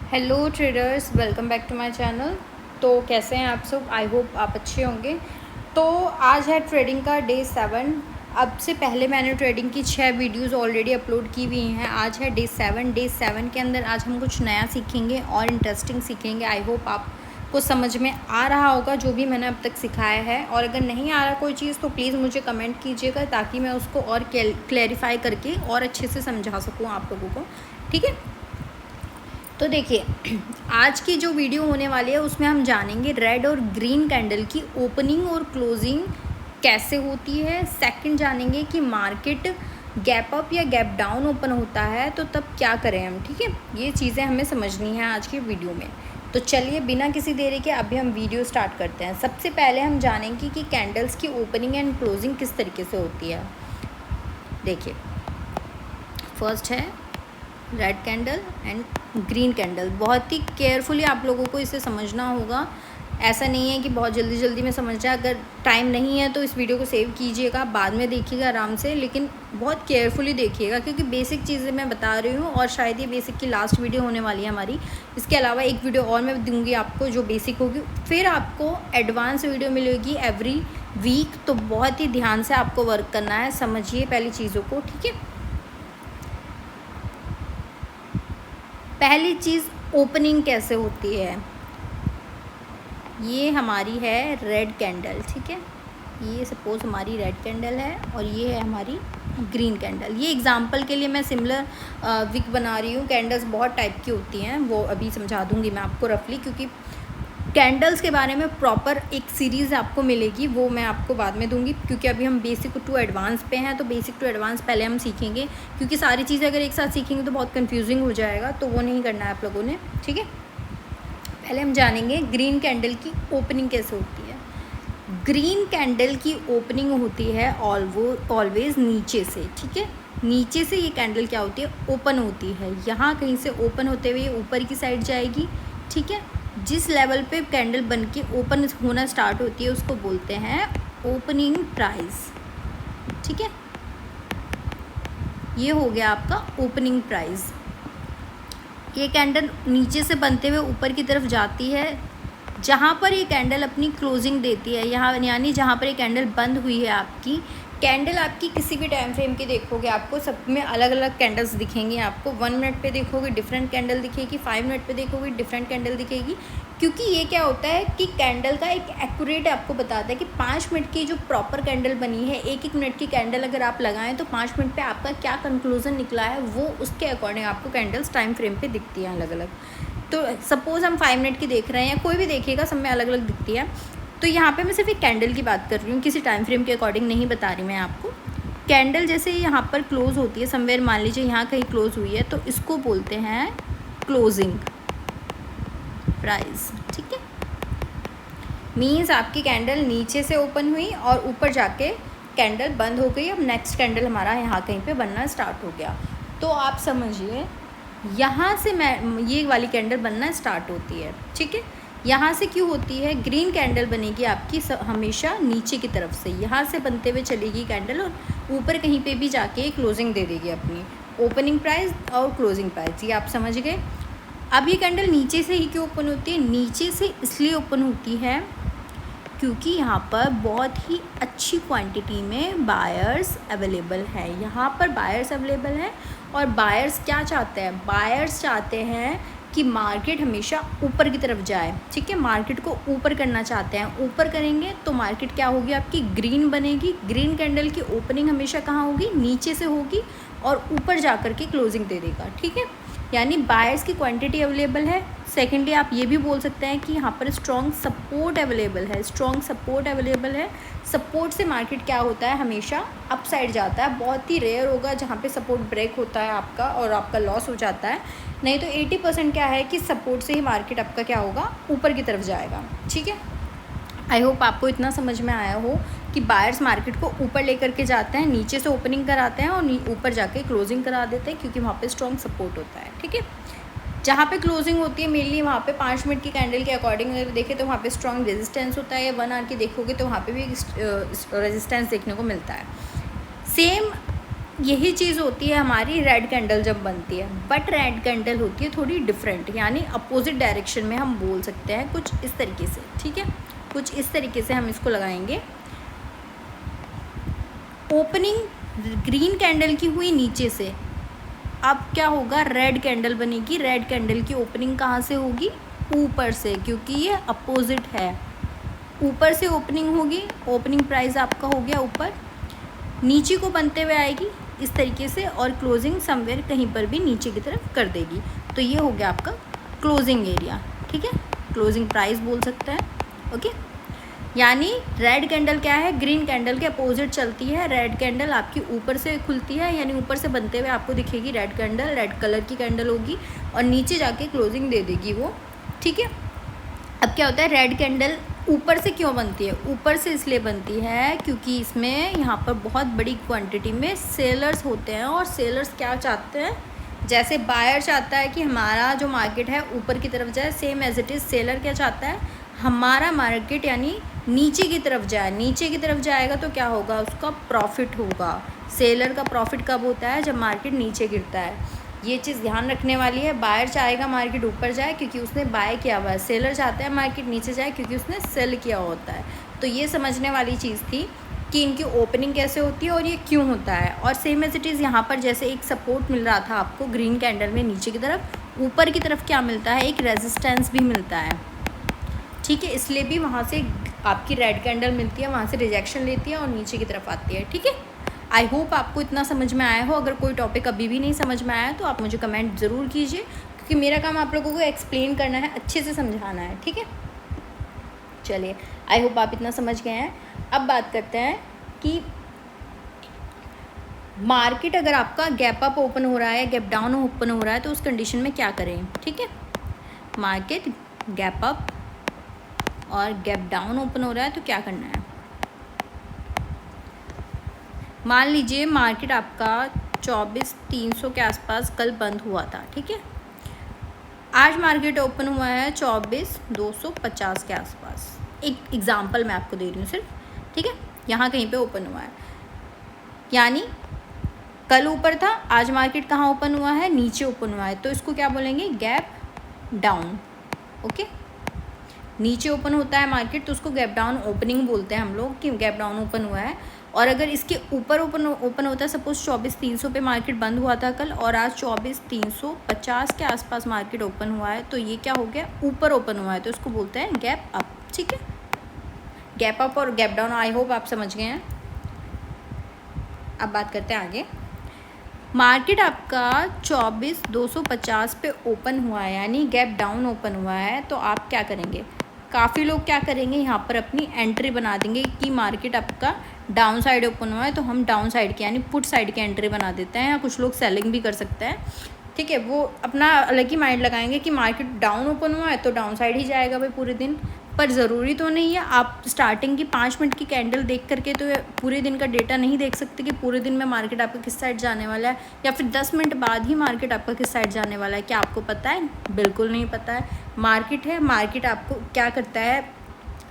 Hello traders, welcome back to my channel. तो कैसे हैं आप सब? आई होप आप अच्छे होंगे। तो आज है ट्रेडिंग का डे 7। अब से पहले मैंने ट्रेडिंग की 6 वीडियोस ऑलरेडी अपलोड की हुई हैं। आज है डे 7। डे 7 के अंदर आज हम कुछ नया सीखेंगे और इंटरेस्टिंग सीखेंगे। आई होप आपको समझ में आ रहा होगा जो भी मैंने अब तक सिखाया है, और अगर नहीं आ रहा कोई चीज़ तो प्लीज़ मुझे कमेंट कीजिएगा ताकि मैं उसको और क्लैरिफाई करके और अच्छे से समझा सकूँ आप लोगों को। ठीक है, तो देखिए आज की जो वीडियो होने वाली है उसमें हम जानेंगे रेड और ग्रीन कैंडल की ओपनिंग और क्लोजिंग कैसे होती है। सेकंड जानेंगे कि मार्केट गैप अप या गैप डाउन ओपन होता है तो तब क्या करें हम। ठीक है, ये चीज़ें हमें समझनी है आज की वीडियो में। तो चलिए बिना किसी देरी के अभी हम वीडियो स्टार्ट करते हैं। सबसे पहले हम जानेंगे कि कैंडल्स की ओपनिंग एंड क्लोजिंग किस तरीके से होती है। देखिए, फर्स्ट है red candle and green candle. बहुत ही केयरफुली आप लोगों को इसे समझना होगा। ऐसा नहीं है कि बहुत जल्दी जल्दी में समझ जाए। अगर टाइम नहीं है तो इस वीडियो को सेव कीजिएगा, बाद में देखिएगा आराम से, लेकिन बहुत केयरफुली देखिएगा क्योंकि बेसिक चीज़ें मैं बता रही हूँ और शायद ये बेसिक की लास्ट वीडियो होने वाली है हमारी। इसके अलावा एक वीडियो और मैं दूँगी आपको जो बेसिक होगी, फिर आपको एडवांस वीडियो मिलेगी एवरी वीक। तो बहुत ही ध्यान से आपको वर्क करना है, समझिए पहली चीज़ों को। ठीक है, पहली चीज़ ओपनिंग कैसे होती है। ये हमारी है रेड कैंडल। ठीक है, ये सपोज हमारी रेड कैंडल है और ये है हमारी ग्रीन कैंडल। ये एग्जांपल के लिए मैं सिमिलर विक बना रही हूँ। कैंडल्स बहुत टाइप की होती हैं, वो अभी समझा दूँगी मैं आपको रफली, क्योंकि कैंडल्स के बारे में प्रॉपर एक सीरीज़ आपको मिलेगी, वो मैं आपको बाद में दूंगी। क्योंकि अभी हम बेसिक टू एडवांस पे हैं, तो बेसिक टू एडवांस पहले हम सीखेंगे, क्योंकि सारी चीज़ें अगर एक साथ सीखेंगे तो बहुत कंफ्यूजिंग हो जाएगा, तो वो नहीं करना है आप लोगों ने। ठीक है, पहले हम जानेंगे ग्रीन कैंडल की ओपनिंग कैसे होती है। ग्रीन कैंडल की ओपनिंग होती है ऑलवेज नीचे से। ठीक है, नीचे से ये कैंडल क्या होती है, ओपन होती है। यहाँ कहीं से ओपन होते हुए ऊपर की साइड जाएगी। ठीक है, जिस लेवल पे कैंडल बन के ओपन होना स्टार्ट होती है उसको बोलते हैं ओपनिंग प्राइस। ठीक है, ये हो गया आपका ओपनिंग प्राइस। ये कैंडल नीचे से बनते हुए ऊपर की तरफ जाती है। जहाँ पर ये कैंडल अपनी क्लोजिंग देती है, यहाँ यानी जहाँ पर ये कैंडल बंद हुई है आपकी कैंडल, आपकी किसी भी टाइम फ्रेम की देखोगे आपको सब में अलग अलग कैंडल्स दिखेंगी। आपको 1 मिनट पे देखोगे डिफरेंट कैंडल दिखेगी, 5 मिनट पे देखोगे डिफरेंट कैंडल दिखेगी। क्योंकि ये क्या होता है कि कैंडल का एक एक्यूरेट आपको बताता है कि 5 मिनट की जो प्रॉपर कैंडल बनी है, एक एक मिनट की कैंडल अगर आप लगाएं तो 5 मिनट पे आपका क्या कंक्लूजन निकला है वो उसके अकॉर्डिंग आपको कैंडल्स टाइम फ्रेम पे दिखती हैं अलग अलग। तो सपोज़ हम 5 मिनट की देख रहे हैं या कोई भी देखिएगा, सब में अलग अलग दिखती है। तो यहाँ पे मैं सिर्फ एक कैंडल की बात कर रही हूँ, किसी टाइम फ्रेम के अकॉर्डिंग नहीं बता रही मैं आपको। कैंडल जैसे यहाँ पर क्लोज़ होती है समवेयर, मान लीजिए यहाँ कहीं क्लोज़ हुई है, तो इसको बोलते हैं क्लोजिंग प्राइस। ठीक है, मीन्स आपकी कैंडल नीचे से ओपन हुई और ऊपर जाके कैंडल बंद हो गई। अब नेक्स्ट कैंडल हमारा यहाँ कहीं पे बनना स्टार्ट हो गया। तो आप समझिए यहाँ से मैं ये वाली कैंडल बनना स्टार्ट होती है। ठीक है, यहाँ से क्यों होती है, ग्रीन कैंडल बनेगी आपकी हमेशा नीचे की तरफ से, यहाँ से बनते हुए चलेगी कैंडल और ऊपर कहीं पे भी जाके क्लोजिंग दे देगी अपनी, ओपनिंग प्राइस और क्लोजिंग प्राइस। ये आप समझ गए। अब ये कैंडल नीचे से ही क्यों ओपन होती है, नीचे से इसलिए ओपन होती है क्योंकि यहाँ पर बहुत ही अच्छी क्वांटिटी में बायर्स अवेलेबल है। यहाँ पर बायर्स अवेलेबल हैं और बायर्स क्या चाहते हैं, बायर्स चाहते हैं कि मार्केट हमेशा ऊपर की तरफ जाए। ठीक है, मार्केट को ऊपर करना चाहते हैं। ऊपर करेंगे तो मार्केट क्या होगी, आपकी ग्रीन बनेगी। ग्रीन कैंडल की ओपनिंग हमेशा कहाँ होगी, नीचे से होगी और ऊपर जा कर के क्लोजिंग दे देगा। ठीक है, यानी बायर्स की क्वांटिटी अवेलेबल है। सेकेंडली आप ये भी बोल सकते हैं कि यहाँ पर स्ट्रॉन्ग सपोर्ट अवेलेबल है, स्ट्रॉन्ग सपोर्ट अवेलेबल है। सपोर्ट से मार्केट क्या होता है, हमेशा अप साइड जाता है। बहुत ही रेयर होगा जहाँ पे सपोर्ट ब्रेक होता है आपका और आपका लॉस हो जाता है, नहीं तो 80% क्या है कि सपोर्ट से ही मार्केट आपका क्या होगा, ऊपर की तरफ जाएगा। ठीक है, आई होप आपको इतना समझ में आया हो कि बायर्स मार्केट को ऊपर लेकर के जाते हैं, नीचे से ओपनिंग कराते हैं और ऊपर जाके क्लोजिंग करा देते हैं, क्योंकि वहाँ पे स्ट्रॉन्ग सपोर्ट होता है। ठीक है, जहाँ पे क्लोजिंग होती है मेनली वहाँ पे 5 मिनट की कैंडल के अकॉर्डिंग अगर देखें तो वहाँ पे स्ट्रॉन्ग रेजिस्टेंस होता है, या 1 आवर की देखोगे तो वहाँ पे भी रेजिस्टेंस देखने को मिलता है। सेम यही चीज़ होती है हमारी रेड कैंडल जब बनती है, बट रेड कैंडल होती है थोड़ी डिफरेंट, यानी अपोजिट डायरेक्शन में हम बोल सकते हैं कुछ इस तरीके से, ठीक है। कुछ इस तरीके से हम इसको लगाएंगे। ओपनिंग ग्रीन कैंडल की हुई नीचे से, अब क्या होगा, रेड कैंडल बनेगी। रेड कैंडल की ओपनिंग कहाँ से होगी, ऊपर से, क्योंकि ये अपोजिट है। ऊपर से ओपनिंग होगी, ओपनिंग प्राइस आपका हो गया ऊपर, नीचे को बनते हुए आएगी इस तरीके से, और क्लोजिंग समवेयर कहीं पर भी नीचे की तरफ कर देगी। तो ये हो गया आपका क्लोजिंग एरिया, ठीक है, क्लोजिंग प्राइस बोल सकते हैं, ओके। यानी रेड कैंडल क्या है, ग्रीन कैंडल के अपोजिट चलती है। रेड कैंडल आपकी ऊपर से खुलती है, यानी ऊपर से बनते हुए आपको दिखेगी रेड कैंडल, रेड कलर की कैंडल होगी, और नीचे जाके क्लोजिंग दे देगी वो, ठीक है। अब क्या होता है, रेड कैंडल ऊपर से क्यों बनती है, ऊपर से इसलिए बनती है क्योंकि इसमें यहाँ पर बहुत बड़ी क्वांटिटी में सेलर्स होते हैं, और सेलर्स क्या चाहते हैं, जैसे बायर चाहता है कि हमारा जो मार्केट है ऊपर की तरफ जाए, same as it is seller क्या चाहता है, हमारा मार्केट यानी नीचे की तरफ जाए। नीचे की तरफ जाएगा तो क्या होगा, उसका प्रॉफिट होगा। सेलर का प्रॉफिट कब होता है, जब मार्केट नीचे गिरता है। ये चीज़ ध्यान रखने वाली है। बायर चाहेगा मार्केट ऊपर जाए क्योंकि उसने बाय किया हुआ है, सेलर चाहता है मार्केट नीचे जाए क्योंकि उसने सेल किया होता है। तो ये समझने वाली चीज़ थी कि इनकी ओपनिंग कैसे होती है और ये क्यों होता है। और सेम एज इट इज़ यहाँ पर जैसे एक सपोर्ट मिल रहा था आपको ग्रीन कैंडल में नीचे की तरफ, ऊपर की तरफ क्या मिलता है, एक रेजिस्टेंस भी मिलता है, ठीक है। इसलिए भी वहाँ से आपकी रेड कैंडल मिलती है, वहाँ से रिजेक्शन लेती है और नीचे की तरफ आती है, ठीक है। आई होप आपको इतना समझ में आया हो। अगर कोई टॉपिक अभी भी नहीं समझ में आया तो आप मुझे कमेंट ज़रूर कीजिए, क्योंकि मेरा काम आप लोगों को एक्सप्लेन करना है, अच्छे से समझाना है, ठीक है। चलिए, आई होप आप इतना समझ गए हैं। अब बात करते हैं कि मार्केट अगर आपका गैप अप ओपन हो रहा है, गैप डाउन ओपन हो रहा है, तो उस कंडीशन में क्या करें, ठीक है। मार्केट गैप अप और गैप डाउन ओपन हो रहा है तो क्या करना है। मान लीजिए मार्केट आपका 24,300 के आसपास कल बंद हुआ था, ठीक है। आज मार्केट ओपन हुआ है 24,250 के आसपास। एक एग्जांपल मैं आपको दे रही हूँ सिर्फ, ठीक है। यहाँ कहीं पे ओपन हुआ है, यानी कल ऊपर था, आज मार्केट कहाँ ओपन हुआ है, नीचे ओपन हुआ है, तो इसको क्या बोलेंगे, गैप डाउन, ओके। नीचे ओपन होता है मार्केट तो उसको गैप डाउन ओपनिंग बोलते हैं हम लोग, कि गैप डाउन ओपन हुआ है। और अगर इसके ऊपर ओपन होता है, सपोज 24,300 पे मार्केट बंद हुआ था कल और आज 24,350 के आसपास मार्केट ओपन हुआ है, तो ये क्या हो गया, ऊपर ओपन हुआ है, तो इसको बोलते हैं गैप अप, ठीक है। गैप अप और गैप डाउन, आई होप आप समझ गए हैं। अब बात करते हैं आगे। मार्केट आपका 24,250 पे ओपन हुआ है, यानी गैप डाउन ओपन हुआ है, तो आप क्या करेंगे, काफ़ी लोग क्या करेंगे, यहाँ पर अपनी एंट्री बना देंगे कि मार्केट आपका डाउन साइड ओपन हुआ है तो हम डाउन साइड की यानी पुट साइड की एंट्री बना देते हैं, या कुछ लोग सेलिंग भी कर सकते हैं, ठीक है। वो अपना अलग ही माइंड लगाएंगे कि मार्केट डाउन ओपन हुआ है तो डाउन साइड ही जाएगा भाई पूरे दिन। पर ज़रूरी तो नहीं है, आप स्टार्टिंग की 5 मिनट की कैंडल देख करके तो पूरे दिन का डेटा नहीं देख सकते कि पूरे दिन में मार्केट आपका किस साइड जाने वाला है, या फिर 10 मिनट बाद ही मार्केट आपका किस साइड जाने वाला है। क्या आपको पता है, बिल्कुल नहीं पता है। मार्केट है, मार्केट आपको क्या करता है,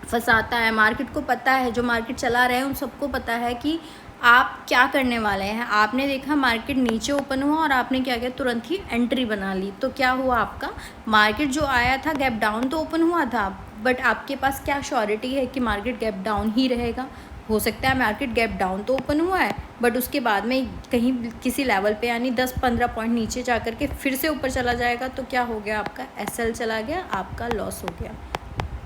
फंसाता है। मार्केट को पता है, जो मार्केट चला रहे हैं उन सबको पता है कि आप क्या करने वाले हैं। आपने देखा मार्केट नीचे ओपन हुआ और आपने क्या किया, तुरंत ही एंट्री बना ली, तो क्या हुआ, आपका मार्केट जो आया था गैप डाउन तो ओपन हुआ था, बट आपके पास क्या श्योरिटी है कि मार्केट गैप डाउन ही रहेगा। हो सकता है मार्केट गैप डाउन तो ओपन हुआ है बट उसके बाद में कहीं किसी लेवल पे यानी 10-15 पॉइंट नीचे जा कर के फिर से ऊपर चला जाएगा, तो क्या हो गया, आपका एसएल चला गया, आपका लॉस हो गया।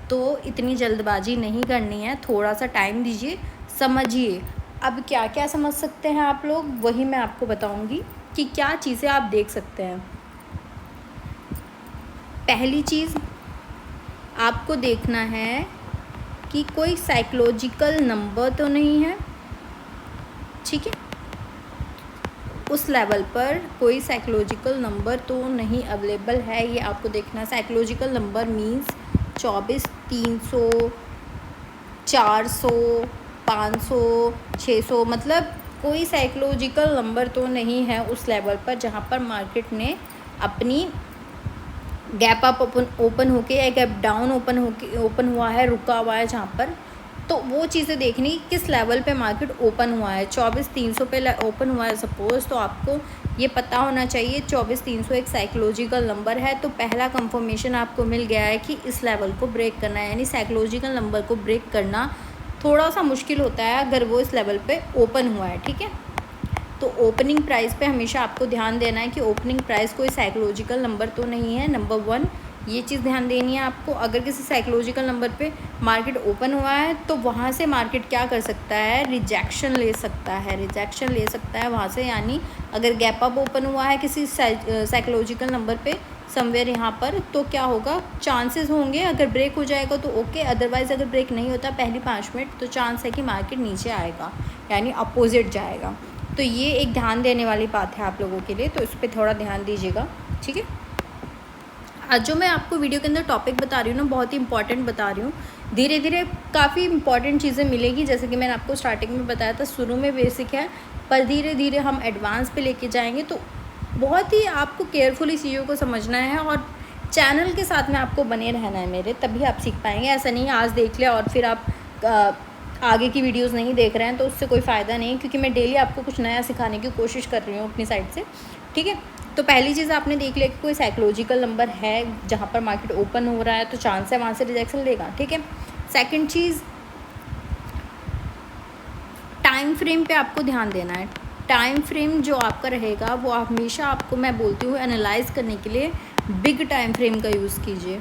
तो इतनी जल्दबाजी नहीं करनी है, थोड़ा सा टाइम दीजिए, समझिए। अब क्या क्या समझ सकते हैं आप लोग, वही मैं आपको बताऊंगी कि क्या चीज़ें आप देख सकते हैं। पहली चीज़ आपको देखना है कि कोई साइकोलॉजिकल नंबर तो नहीं है, ठीक है। उस लेवल पर कोई साइकोलॉजिकल नंबर तो नहीं अवेलेबल है, ये आपको देखना है। साइकोलॉजिकल नंबर मीन्स 24,300, 400, 500, 600, मतलब कोई साइकोलॉजिकल नंबर तो नहीं है उस लेवल पर जहाँ पर मार्केट ने अपनी गैप अप ओपन होके या गैप डाउन ओपन हुआ है, रुका हुआ है, जहाँ पर तो वो चीज़ें देखनी किस लेवल पे मार्केट ओपन हुआ है। 24,300 पे ओपन हुआ है सपोज़, तो आपको ये पता होना चाहिए 24,300 एक साइकोलॉजिकल नंबर है। तो पहला कंफर्मेशन आपको मिल गया है कि इस लेवल को ब्रेक करना है, यानी साइकोलॉजिकल नंबर को ब्रेक करना थोड़ा सा मुश्किल होता है अगर वो इस लेवल पे ओपन हुआ है, ठीक है। तो ओपनिंग प्राइस पे हमेशा आपको ध्यान देना है कि ओपनिंग प्राइस कोई साइकोलॉजिकल नंबर तो नहीं है, नंबर 1 ये चीज़ ध्यान देनी है आपको। अगर किसी साइकोलॉजिकल नंबर पे मार्केट ओपन हुआ है तो वहाँ से मार्केट क्या कर सकता है, रिजेक्शन ले सकता है वहाँ से। यानी अगर गैप अप ओपन हुआ है किसी साइकोलॉजिकल नंबर पे समवेयर यहाँ पर, तो क्या होगा, चांसेस होंगे अगर ब्रेक हो जाएगा तो ओके, अदरवाइज़ अगर ब्रेक नहीं होता पहली 5 मिनट तो चांस है कि मार्केट नीचे आएगा, यानी अपोजिट जाएगा। तो ये एक ध्यान देने वाली बात है आप लोगों के लिए, तो इस पर थोड़ा ध्यान दीजिएगा, ठीक है। आज जो मैं आपको वीडियो के अंदर टॉपिक बता रही हूँ ना, बहुत ही इंपॉर्टेंट बता रही हूँ। धीरे धीरे काफ़ी इंपॉर्टेंट चीज़ें मिलेगी, जैसे कि मैंने आपको स्टार्टिंग में बताया था, शुरू में बेसिक है पर धीरे धीरे हम एडवांस पे लेके जाएंगे। तो बहुत ही आपको केयरफुली चीज़ों को समझना है और चैनल के साथ में आपको बने रहना है मेरे, तभी आप सीख पाएंगे। ऐसा नहीं आज देख लिया और फिर आप आगे की वीडियोस नहीं देख रहे हैं तो उससे कोई फ़ायदा नहीं, क्योंकि मैं डेली आपको कुछ नया सिखाने की कोशिश कर रही हूँ अपनी साइड से, ठीक है। तो पहली चीज़ आपने देख लिया कि कोई साइकोलॉजिकल नंबर है जहाँ पर मार्केट ओपन हो रहा है तो चांस है वहाँ से रिजेक्शन लेगा, ठीक है। सेकंड चीज़, टाइम फ्रेम पे आपको ध्यान देना है। टाइम फ्रेम जो आपका रहेगा वो हमेशा आपको मैं बोलती हूँ एनालाइज करने के लिए बिग टाइम फ्रेम का यूज़ कीजिए,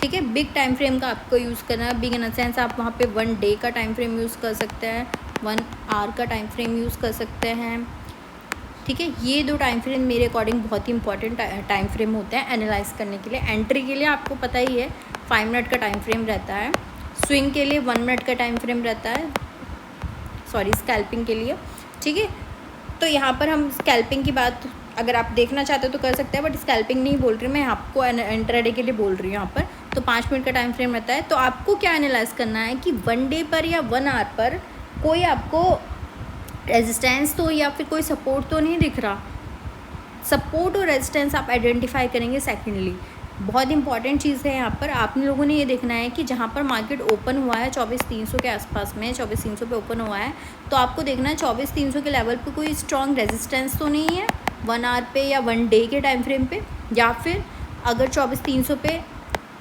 ठीक है। बिग टाइम फ्रेम का आपको यूज़ करना है। बिग इन द सेंस आप वहाँ पे 1 डे का टाइम फ्रेम यूज़ कर सकते हैं, 1 आवर का टाइम फ्रेम यूज़ कर सकते हैं, ठीक है। ये 2 टाइम फ्रेम मेरे अकॉर्डिंग बहुत ही इंपॉर्टेंट टाइम फ्रेम होते हैं एनालाइज करने के लिए। एंट्री के लिए आपको पता ही है 5 मिनट का टाइम फ्रेम रहता है, स्विंग के लिए 1 मिनट का टाइम फ्रेम रहता है, सॉरी स्कैल्पिंग के लिए, ठीक है। तो यहाँ पर हम स्कैल्पिंग की बात अगर आप देखना चाहते हो तो कर सकते हैं, बट स्कैल्पिंग नहीं बोल रही मैं आपको, इंट्राडे के लिए बोल रही हूँ यहाँ पर। तो 5 मिनट का टाइम फ्रेम रहता है। तो आपको क्या एनालाइज करना है कि 1 डे पर या 1 आवर पर कोई आपको रेजिस्टेंस तो या फिर कोई सपोर्ट तो नहीं दिख रहा। सपोर्ट और रेजिस्टेंस आप आइडेंटिफाई करेंगे सेकेंडली, बहुत इंपॉर्टेंट चीज़ है। यहाँ पर आपने लोगों ने ये देखना है कि जहाँ पर मार्केट ओपन हुआ है 24,300 के आसपास में, 24,300 पे ओपन हुआ है, तो आपको देखना है 24,300 के लेवल पे कोई स्ट्रॉन्ग रेजिस्टेंस तो नहीं है 1 आवर पे या 1 डे के टाइम फ्रेम पे, या फिर अगर 24,300 पे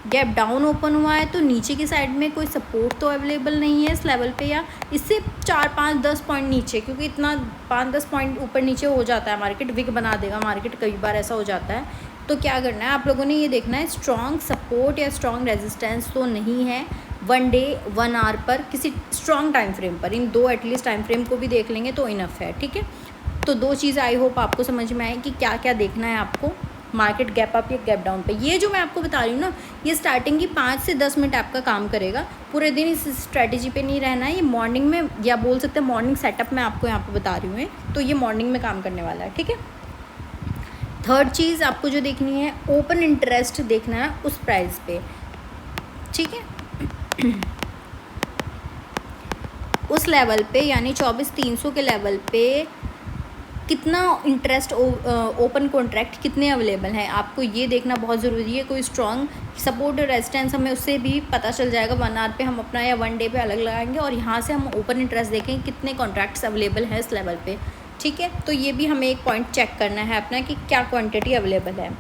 गैप डाउन ओपन हुआ है तो नीचे की साइड में कोई सपोर्ट तो अवेलेबल नहीं है इस लेवल पे, या इससे 4, 5, 10 पॉइंट नीचे, क्योंकि इतना 5-10 पॉइंट ऊपर नीचे हो जाता है मार्केट, विक बना देगा मार्केट, कई बार ऐसा हो जाता है। तो क्या करना है आप लोगों ने ये देखना है स्ट्रॉन्ग सपोर्ट या स्ट्रॉन्ग रेजिस्टेंस तो नहीं है 1 डे 1 आवर पर किसी स्ट्रॉन्ग टाइम फ्रेम पर। इन 2 एटलीस्ट टाइम फ्रेम को भी देख लेंगे तो इनफ है, ठीक है। तो 2 चीज़ आई होप आपको समझ में आए कि क्या क्या देखना है आपको मार्केट गैप अप या गैप डाउन पे। ये जो मैं आपको बता रही हूँ ना, ये स्टार्टिंग की 5 से 10 मिनट आपका काम करेगा, पूरे दिन इस स्ट्रेटजी पे नहीं रहना है। ये मॉर्निंग में, या बोल सकते हैं मॉर्निंग सेटअप मैं आपको यहाँ पे बता रही हूँ, तो ये मॉर्निंग में काम करने वाला है, ठीक है। थर्ड चीज़ आपको जो देखनी है, ओपन इंटरेस्ट देखना है उस प्राइस पे, ठीक है। उस लेवल पे यानी 24,300 के लेवल पे कितना इंटरेस्ट ओपन कॉन्ट्रैक्ट कितने अवेलेबल हैं, आपको ये देखना बहुत ज़रूरी है। कोई स्ट्रॉन्ग सपोर्ट और रेजिस्टेंस हमें उससे भी पता चल जाएगा। 1 आवर पे हम अपना या 1 डे पे अलग लगाएंगे और यहाँ से हम ओपन इंटरेस्ट देखेंगे कितने कॉन्ट्रैक्ट्स अवेलेबल हैं इस लेवल पे, ठीक है। तो ये भी हमें एक पॉइंट चेक करना है अपना कि क्या क्वांटिटी अवेलेबल है।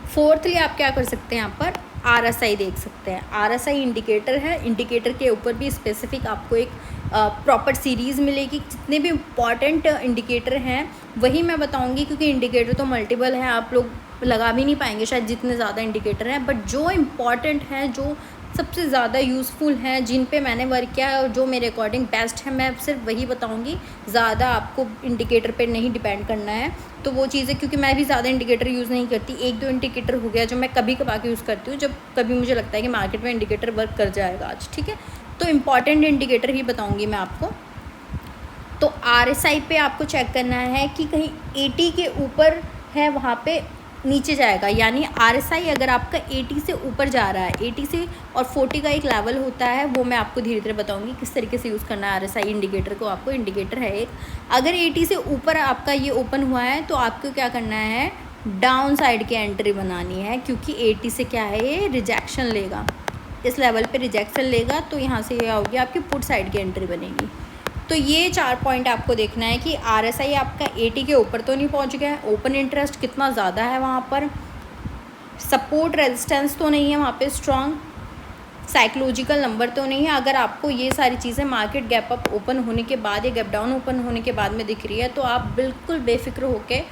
फोर्थली आप क्या कर सकते हैं, यहाँ पर RSI देख सकते हैं। RSI इंडिकेटर है, इंडिकेटर के ऊपर भी स्पेसिफिक आपको एक प्रॉपर सीरीज़ मिलेगी। जितने भी इम्पॉर्टेंट इंडिकेटर हैं वही मैं बताऊंगी, क्योंकि इंडिकेटर तो मल्टीपल हैं, आप लोग लगा भी नहीं पाएंगे शायद जितने ज़्यादा इंडिकेटर हैं, बट जो इम्पॉर्टेंट हैं, जो सबसे ज़्यादा यूज़फुल हैं, जिन पे मैंने वर्क किया है और जो मेरे अकॉर्डिंग बेस्ट है, मैं सिर्फ वही बताऊंगी। ज़्यादा आपको इंडिकेटर पे नहीं डिपेंड करना है। तो वो चीज़ें, क्योंकि मैं भी ज़्यादा इंडिकेटर यूज़ नहीं करती, 1-2 इंडिकेटर हो गया जो मैं कभी कभार यूज़ करती हूँ, जब कभी मुझे लगता है कि मार्केट में इंडिकेटर वर्क कर जाएगा आज, ठीक है। तो इम्पॉर्टेंट इंडिकेटर ही बताऊँगी मैं आपको। तो RSI पे आपको चेक करना है कि कहीं 80 के ऊपर है, वहाँ पे नीचे जाएगा। यानी RSI अगर आपका 80 से ऊपर जा रहा है, 80 से और 40 का एक लेवल होता है, वो मैं आपको धीरे धीरे बताऊंगी किस तरीके से यूज़ करना है RSI इंडिकेटर को। आपको इंडिकेटर है एक, अगर 80 से ऊपर आपका ये ओपन हुआ है तो आपको क्या करना है, डाउन साइड की एंट्री बनानी है, क्योंकि 80 से क्या है, ये रिजेक्शन लेगा, इस लेवल पे रिजेक्शन लेगा तो यहाँ से ये होगी आपकी पुट साइड की एंट्री बनेगी। तो ये 4 पॉइंट आपको देखना है कि RSI आपका 80 के ऊपर तो नहीं पहुँच गया है, ओपन इंटरेस्ट कितना ज़्यादा है वहाँ पर, सपोर्ट रेजिस्टेंस तो नहीं है वहाँ पे स्ट्रॉन्ग, साइकोलॉजिकल नंबर तो नहीं है। अगर आपको ये सारी चीज़ें मार्केट गैप अप ओपन होने के बाद या गैप डाउन ओपन होने के बाद में दिख रही है तो आप बिल्कुल बेफिक्र होकर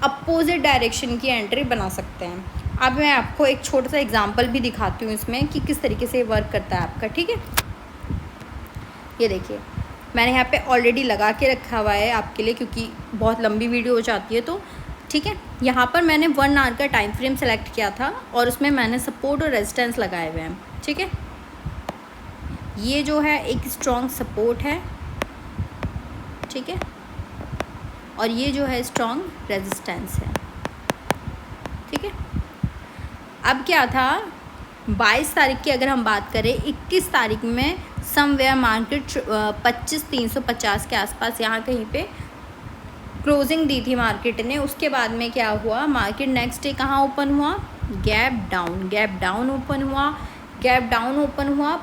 अपोजिट डायरेक्शन की एंट्री बना सकते हैं। अब मैं आपको एक छोटा सा एग्जांपल भी दिखाती हूँ इसमें कि किस तरीके से वर्क करता है आपका, ठीक है। ये देखिए मैंने यहाँ पे ऑलरेडी लगा के रखा हुआ है आपके लिए, क्योंकि बहुत लंबी वीडियो हो जाती है तो ठीक है। यहाँ पर मैंने 1 आवर का टाइम फ्रेम सेलेक्ट किया था और उसमें मैंने सपोर्ट और रेजिस्टेंस लगाए हुए हैं, ठीक है। ये जो है एक स्ट्रॉन्ग सपोर्ट है, ठीक है, और ये जो है स्ट्रॉन्ग रेजिस्टेंस है, ठीक है। अब क्या था 22 तारीख की अगर हम बात करें, 21 तारीख में समवेयर मार्केट 25,350 के आसपास यहाँ कहीं पे क्लोजिंग दी थी मार्केट ने। उसके बाद में क्या हुआ, मार्केट नेक्स्ट डे कहाँ ओपन हुआ, गैप डाउन ओपन हुआ। गैप डाउन ओपन हुआ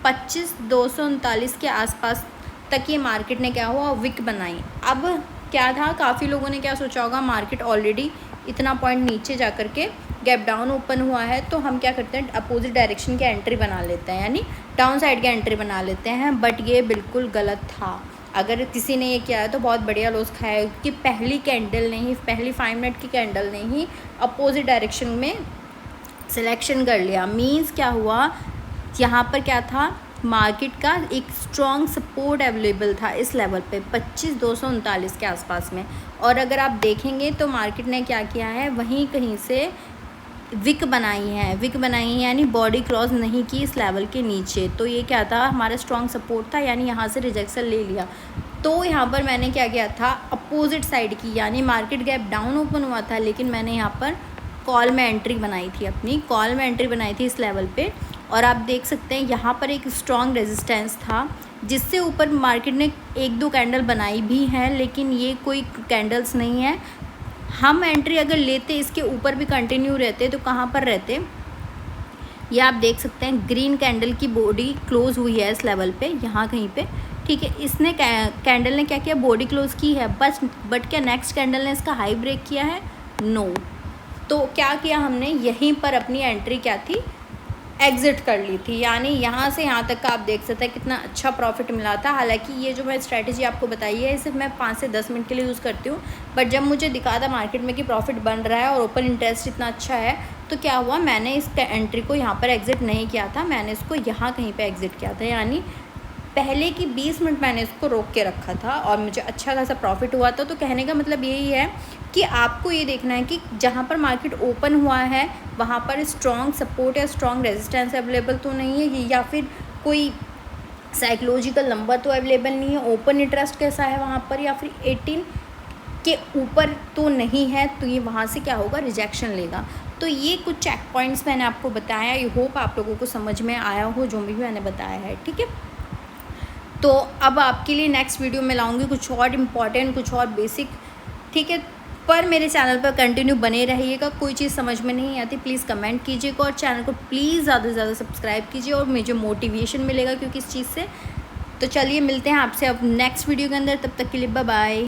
25,239 के आसपास तक ये मार्केट ने क्या हुआ, विक बनाई। अब क्या था, काफ़ी लोगों ने क्या सोचा होगा, मार्केट ऑलरेडी इतना पॉइंट नीचे जा कर के गैप डाउन ओपन हुआ है तो हम क्या करते हैं, अपोजिट डायरेक्शन की एंट्री बना लेते हैं, यानी डाउन साइड की एंट्री बना लेते हैं। बट ये बिल्कुल गलत था। अगर किसी ने ये किया है तो बहुत बढ़िया लॉस खाया है, कि पहली 5 मिनट की कैंडल ने ही अपोजिट डायरेक्शन में सिलेक्शन कर लिया। मीन्स क्या हुआ, यहाँ पर क्या था, मार्केट का एक स्ट्रॉन्ग सपोर्ट अवेलेबल था इस लेवल पे 25,239 के आसपास में। और अगर आप देखेंगे तो मार्केट ने क्या किया है, वहीं कहीं से विक बनाई है यानी बॉडी क्रॉस नहीं की इस लेवल के नीचे। तो ये क्या था, हमारा स्ट्रॉन्ग सपोर्ट था, यानी यहाँ से रिजेक्शन ले लिया। तो यहाँ पर मैंने क्या किया था, अपोजिट साइड की, यानी मार्केट गैप डाउन ओपन हुआ था लेकिन मैंने यहाँ पर कॉल में एंट्री बनाई थी इस लेवल पे। और आप देख सकते हैं यहाँ पर एक स्ट्रॉन्ग रेजिस्टेंस था जिससे ऊपर मार्केट ने 1-2 कैंडल बनाई भी हैं, लेकिन ये कोई कैंडल्स नहीं है। हम एंट्री अगर लेते इसके ऊपर भी कंटिन्यू रहते तो कहाँ पर रहते, ये आप देख सकते हैं ग्रीन कैंडल की बॉडी क्लोज हुई है इस लेवल पे, यहाँ कहीं पे, ठीक है। इसने कैंडल ने क्या किया, बॉडी क्लोज की है बट क्या नेक्स्ट कैंडल ने इसका हाई ब्रेक किया है, नो। तो क्या किया हमने, यहीं पर अपनी एंट्री क्या थी, एग्ज़िट कर ली थी। यानी यहाँ से यहाँ तक का आप देख सकते हैं कितना अच्छा प्रॉफिट मिला था। हालांकि ये जो मैं स्ट्रैटेजी आपको बताई है इसे मैं 5 से 10 मिनट के लिए यूज़ करती हूँ, बट जब मुझे दिखा था मार्केट में कि प्रॉफिट बन रहा है और ओपन इंटरेस्ट इतना अच्छा है तो क्या हुआ, मैंने इस एंट्री को यहाँ पर एग्ज़िट नहीं किया था, मैंने इसको यहाँ कहीं पर एग्ज़िट किया था। यानी पहले की 20 मिनट मैंने इसको रोक के रखा था और मुझे अच्छा खासा प्रॉफिट हुआ था। तो कहने का मतलब यही है कि आपको ये देखना है कि जहाँ पर मार्केट ओपन हुआ है वहाँ पर स्ट्रॉन्ग सपोर्ट या स्ट्रॉन्ग रेजिस्टेंस अवेलेबल तो नहीं है, या फिर कोई साइकोलॉजिकल नंबर तो अवेलेबल नहीं है, ओपन इंटरेस्ट कैसा है वहाँ पर, या फिर 18 के ऊपर तो नहीं है, तो ये वहाँ से क्या होगा, रिजेक्शन लेगा। तो ये कुछ चेक पॉइंट्स मैंने आपको बताया। आई होप आप लोगों को समझ में आया हो जो भी मैंने बताया है, ठीक है। तो अब आपके लिए नेक्स्ट वीडियो में लाऊंगी कुछ और इम्पॉर्टेंट, कुछ और बेसिक, ठीक है। पर मेरे चैनल पर कंटिन्यू बने रहिएगा। कोई चीज़ समझ में नहीं आती प्लीज़ कमेंट कीजिएगा और चैनल को प्लीज़ ज़्यादा से ज़्यादा सब्सक्राइब कीजिए और मुझे मोटिवेशन मिलेगा क्योंकि इस चीज़ से। तो चलिए मिलते हैं आपसे अब नेक्स्ट वीडियो के अंदर, तब तक के लिए बाय बाय।